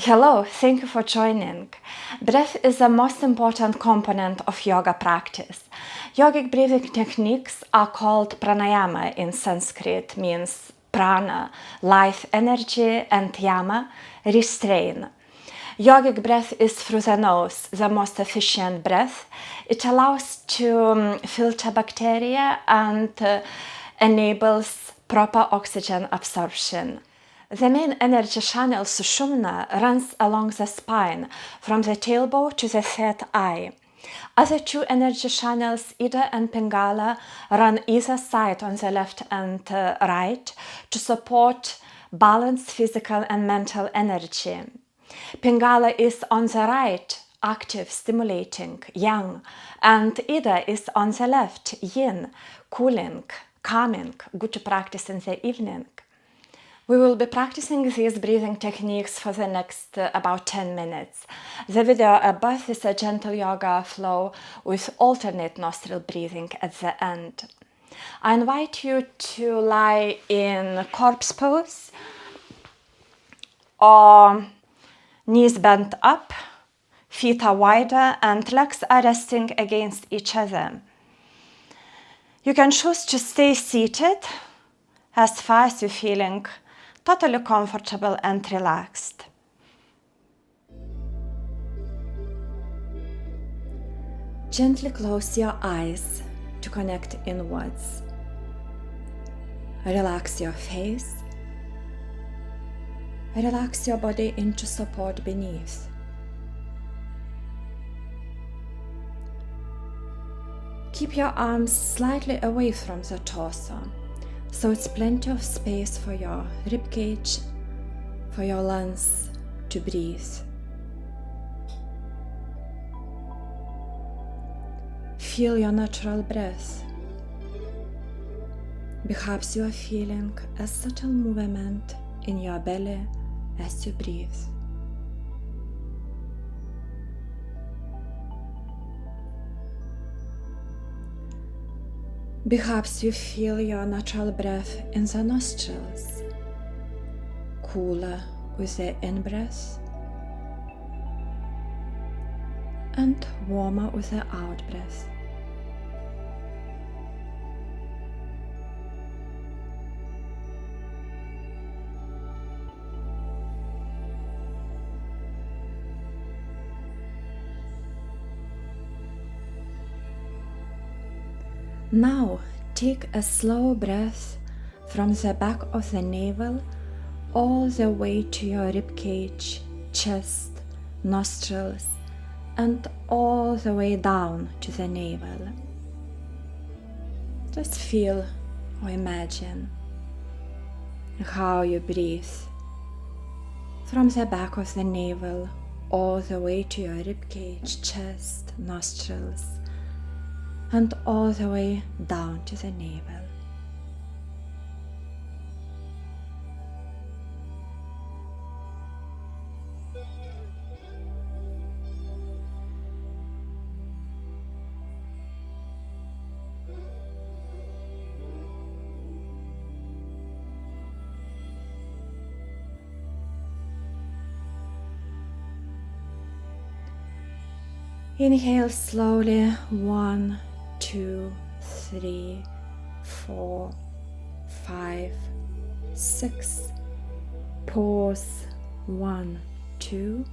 Hello, thank you for joining. Breath is the most important component of yoga practice. Yogic breathing techniques are called pranayama in Sanskrit, means prana, life energy, and yama, restrain. Yogic breath is through the nose, the most efficient breath. It allows to filter bacteria and enables proper oxygen absorption. The main energy channel Sushumna runs along the spine, from the tailbone to the third eye. Other two energy channels, Ida and Pingala, run either side on the left and right to support balanced physical and mental energy. Pingala is on the right, active, stimulating, yang, and Ida is on the left, yin, cooling, calming, good to practice in the evening. We will be practicing these breathing techniques for the next about 10 minutes. The video above is a gentle yoga flow with alternate nostril breathing at the end. I invite you to lie in corpse pose or knees bent up, feet are wider and legs are resting against each other. You can choose to stay seated as far as you're feeling totally comfortable and relaxed. Gently close your eyes to connect inwards. Relax your face. Relax your body into support beneath. Keep your arms slightly away from the torso, so it's plenty of space for your ribcage, for your lungs to breathe. Feel your natural breath. Perhaps you are feeling a subtle movement in your belly as you breathe. Perhaps you feel your natural breath in the nostrils, cooler with the in-breath and warmer with the out-breath. Now take a slow breath from the back of the navel all the way to your ribcage, chest, nostrils, and all the way down to the navel. Just feel or imagine how you breathe from the back of the navel all the way to your ribcage, chest, nostrils, and all the way down to the navel. Inhale slowly, 1, 2, 3, 4, 5, 6. Pause, 1, 2.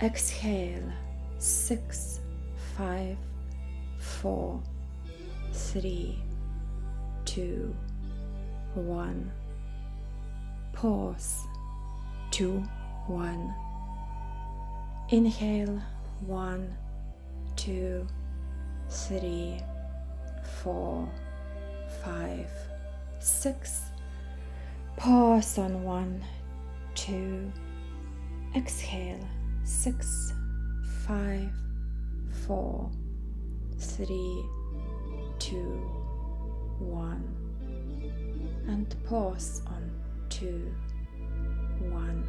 Exhale, 6, 5, 4, 3, 2, 1. Pause, 2, 1. Inhale, 1, 2, 3, 4, 5, 6. Pause on 1, 2. Exhale, 6, 5, 4, 3, 2, 1. And pause on 2, 1.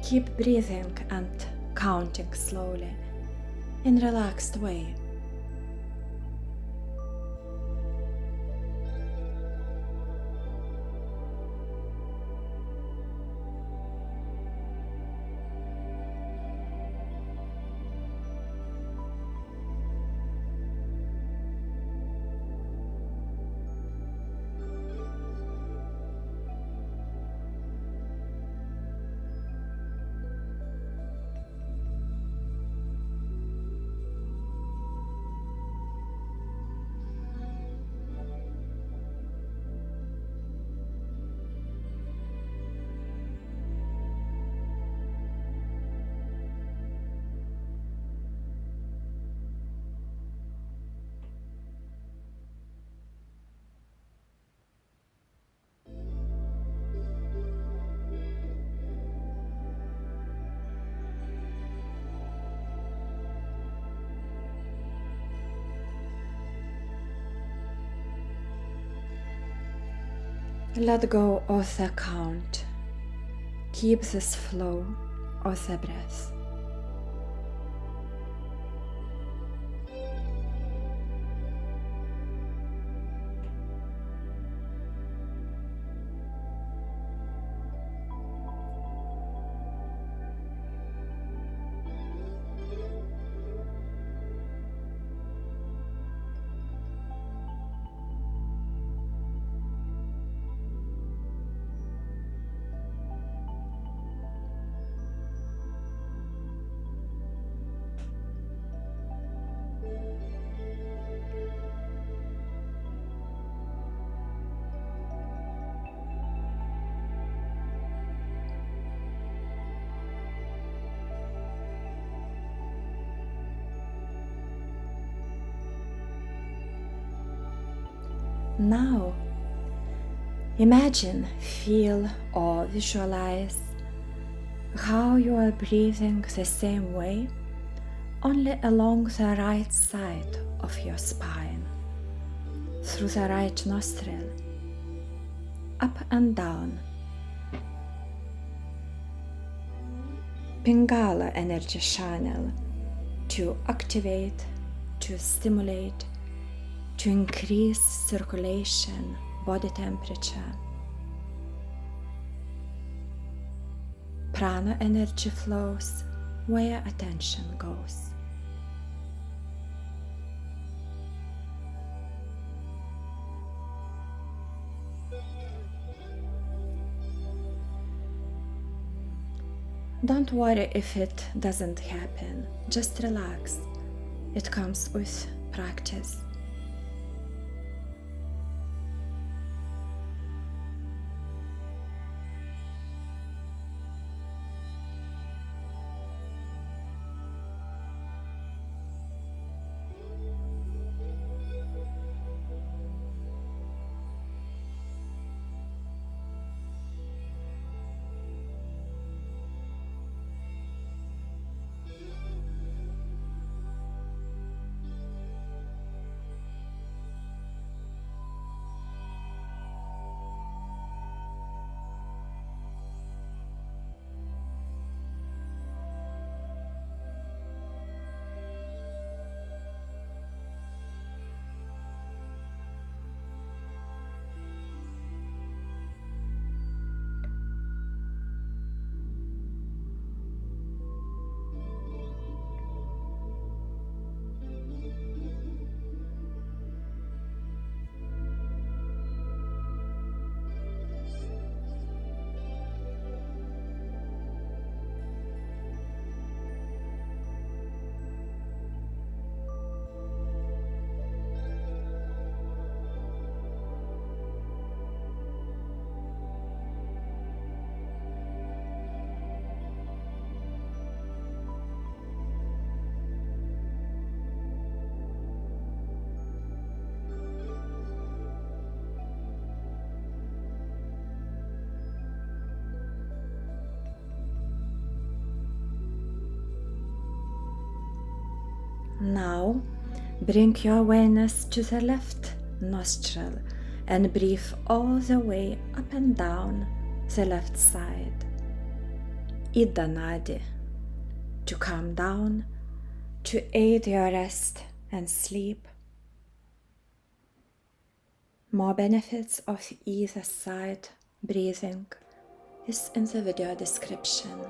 Keep breathing and counting slowly in a relaxed way. Let go of the count. Keep this flow of the breath. Now, imagine, feel, or visualize how you are breathing the same way, only along the right side of your spine, through the right nostril, up and down. Pingala energy channel to activate, to stimulate, to increase circulation, body temperature. Prana energy flows where attention goes. Don't worry if it doesn't happen, just relax. It comes with practice. Now, bring your awareness to the left nostril and breathe all the way up and down the left side. Ida Nadi, to calm down, to aid your rest and sleep. More benefits of either side breathing is in the video description.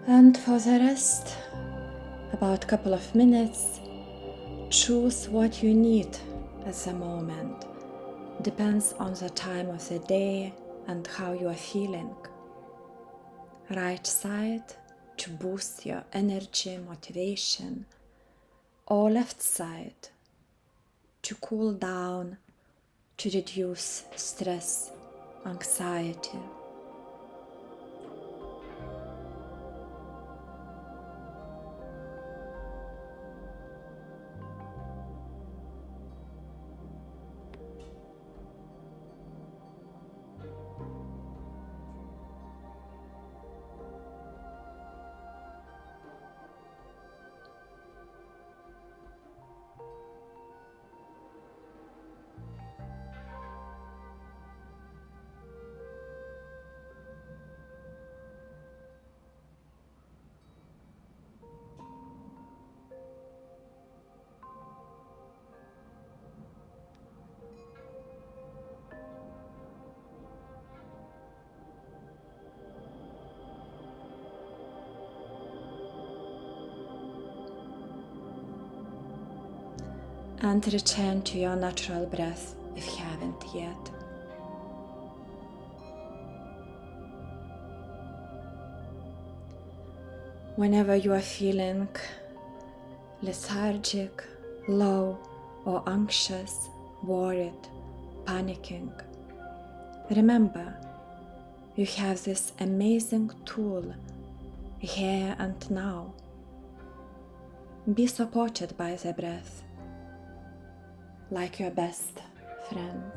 And for the rest, about a couple of minutes, choose what you need at the moment. Depends on the time of the day and how you are feeling. Right side to boost your energy, motivation, or left side to cool down, to reduce stress, anxiety. And return to your natural breath if you haven't yet. Whenever you are feeling lethargic, low, or anxious, worried, panicking, remember you have this amazing tool here and now. Be supported by the breath, like your best friend.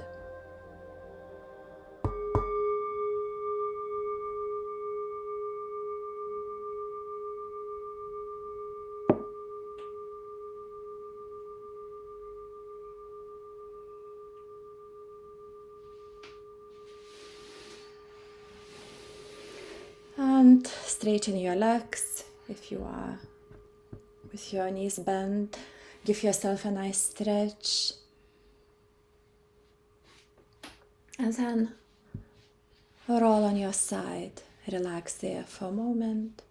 And straighten your legs if you are with your knees bent. Give yourself a nice stretch. And then roll on your side. Relax there for a moment.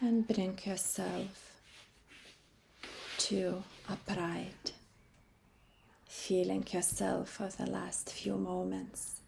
And bring yourself to upright. Feeling yourself for the last few moments.